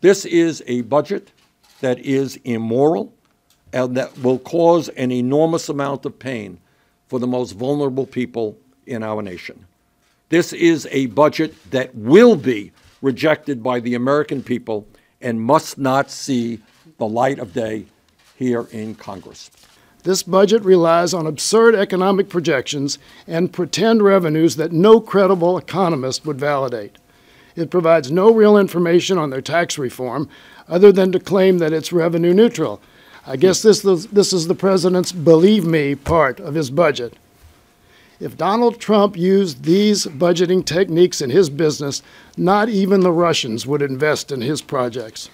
This is a budget that is immoral and that will cause an enormous amount of pain for the most vulnerable people in our nation. This is a budget that will be rejected by the American people and must not see the light of day here in Congress. This budget relies on absurd economic projections and pretend revenues that no credible economist would validate. It provides no real information on their tax reform other than to claim that it's revenue neutral. I guess this is the president's believe me part of his budget. If Donald Trump used these budgeting techniques in his business, not even the Russians would invest in his projects.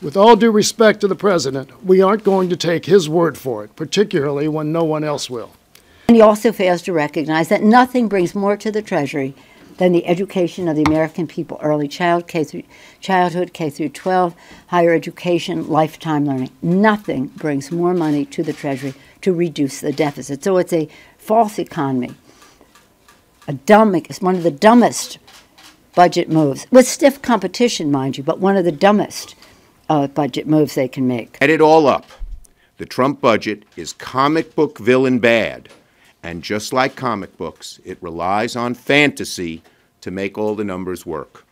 With all due respect to the president, we aren't going to take his word for it, particularly when no one else will. And he also fails to recognize that nothing brings more to the Treasury than the education of the American people, early childhood, K through 12, higher education, lifetime learning. Nothing brings more money to the Treasury to reduce the deficit. So it's a false economy. It's one of the dumbest budget moves, with stiff competition, mind you, but one of the dumbest budget moves they can make. Add it all up. The Trump budget is comic book villain bad. And just like comic books, it relies on fantasy to make all the numbers work.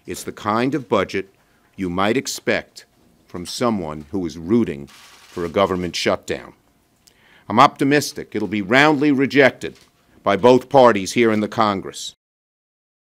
It's the kind of budget you might expect from someone who is rooting for a government shutdown. I'm optimistic it'll be roundly rejected by both parties here in the Congress.